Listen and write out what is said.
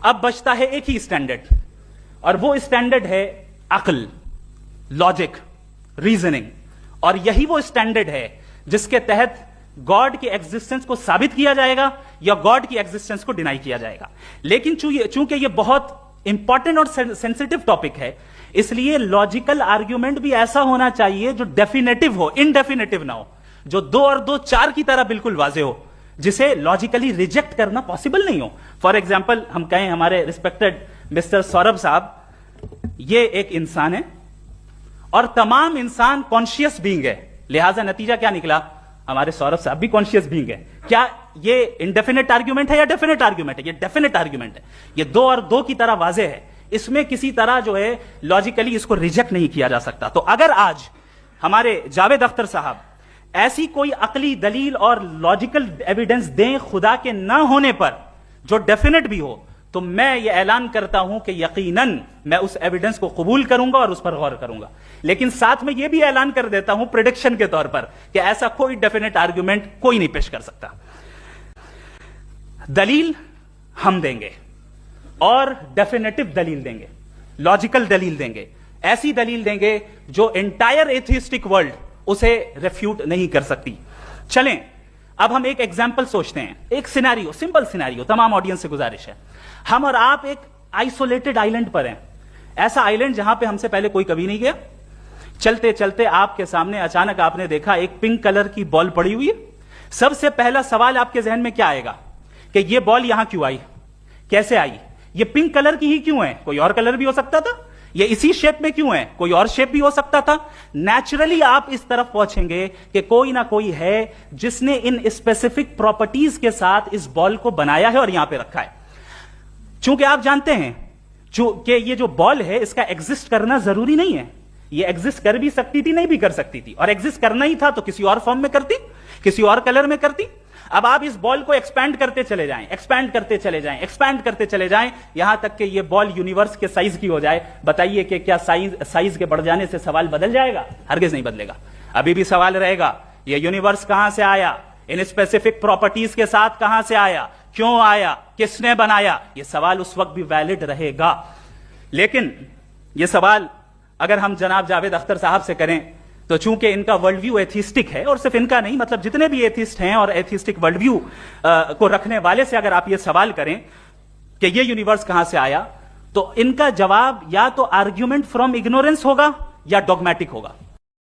اب بچتا ہے ایک ہی اسٹینڈرڈ، اور وہ اسٹینڈرڈ ہے عقل، لاجک، ریزننگ. اور یہی وہ اسٹینڈرڈ ہے جس کے تحت گاڈ کی ایگزسٹنس کو ثابت کیا جائے گا یا گاڈ کی ایگزسٹنس کو ڈینائی کیا جائے گا. لیکن چونکہ یہ بہت امپورٹنٹ اور سینسٹیو ٹاپک ہے، اس لیے لاجیکل آرگیومنٹ بھی ایسا ہونا چاہیے جو ڈیفینیٹو ہو، انڈیفینیٹو نہ ہو، جو 2 اور 2 4 کی طرح بالکل واضح ہو، جسے لاجیکلی ریجیکٹ کرنا پاسبل نہیں ہو. فار ایگزامپل ہم کہیں ہمارے ریسپیکٹڈ مسٹر سوربھ صاحب یہ ایک انسان ہے اور تمام انسان کانشیس بینگ ہے، لہذا نتیجہ کیا نکلا؟ ہمارے سوربھ صاحب بھی کانشیس بینگ ہے. کیا یہ انڈیفینٹ آرگیومنٹ ہے یا ڈیفینٹ آرگیومنٹ ہے؟ یہ ڈیفینٹ آرگیومنٹ ہے. یہ 2 اور 2 کی طرح واضح ہے، اس میں کسی طرح جو ہے لاجیکلی اس کو ریجیکٹ نہیں کیا جا سکتا. تو اگر آج ہمارے جاوید اختر صاحب ایسی کوئی عقلی دلیل اور لاجیکل ایویڈنس دیں خدا کے نہ ہونے پر جو ڈیفینٹ بھی ہو، تو میں یہ اعلان کرتا ہوں کہ یقیناً میں اس ایویڈنس کو قبول کروں گا اور اس پر غور کروں گا. لیکن ساتھ میں یہ بھی اعلان کر دیتا ہوں پریڈکشن کے طور پر کہ ایسا کوئی ڈیفینٹ آرگیومنٹ کوئی نہیں پیش کر سکتا. دلیل ہم دیں گے اور ڈیفینیٹو دلیل دیں گے، لاجیکل دلیل دیں گے، ایسی دلیل دیں گے جو انٹائر ایتھیسٹک ورلڈ اسے ریفیوٹ نہیں کر سکتی. چلیں اب ہم ایک ایگزامپل سوچتے ہیں، ایک سینیریو، سمپل سینیریو. تمام آڈینس سے گزارش ہے، ہم اور آپ ایک آئسولیٹڈ آئیلینڈ پر ہیں، ایسا آئیلینڈ جہاں پہ ہم سے پہلے کوئی کبھی نہیں گیا. چلتے چلتے آپ کے سامنے اچانک آپ نے دیکھا ایک پنک کلر کی بال پڑی ہوئی ہے. سب سے پہلا سوال آپ کے ذہن میں کیا آئے گا کہ یہ بال یہاں کیوں آئی، کیسے آئی، یہ پنک کلر کی ہی کیوں ہے؟ کوئی اور کلر بھی ہو سکتا تھا. یہ اسی شیپ میں کیوں ہے؟ کوئی اور شیپ بھی ہو سکتا تھا. نیچرلی آپ اس طرف پہنچیں گے کہ کوئی نہ کوئی ہے جس نے ان اسپیسیفک پراپرٹیز کے ساتھ اس بال کو بنایا ہے اور یہاں پہ رکھا ہے. چونکہ آپ جانتے ہیں کہ یہ جو بال ہے اس کا ایگزسٹ کرنا ضروری نہیں ہے. یہ ایگزسٹ کر بھی سکتی تھی، نہیں بھی کر سکتی تھی، اور ایگزسٹ کرنا ہی تھا تو کسی اور فارم میں کرتی، کسی اور کلر میں کرتی. اب آپ اس بال کو ایکسپینڈ کرتے چلے جائیں، ایکسپینڈ کرتے چلے جائیں، ایکسپینڈ کرتے چلے جائیں، یہاں تک کہ یہ بال یونیورس کے سائز کی ہو جائے. بتائیے کہ کیا سائز کے بڑھ جانے سے سوال بدل جائے گا؟ ہرگز نہیں بدلے گا. ابھی بھی سوال رہے گا یہ یونیورس کہاں سے آیا، ان اسپیسیفک پراپرٹیز کے ساتھ کہاں سے آیا، کیوں آیا، کس نے بنایا. یہ سوال اس وقت بھی ویلڈ رہے گا. لیکن یہ سوال اگر ہم جناب جاوید اختر صاحب سے کریں تو چونکہ ان کا ورلڈ ویو ایتھیسٹک ہے، اور صرف ان کا نہیں، مطلب جتنے بھی ایتھیسٹ ہیں اور ایتھیسٹک ورلڈ ویو کو رکھنے والے سے اگر آپ یہ سوال کریں کہ یہ یونیورس کہاں سے آیا، تو ان کا جواب یا تو آرگیومنٹ فرام اگنورینس ہوگا یا ڈوگمیٹک ہوگا.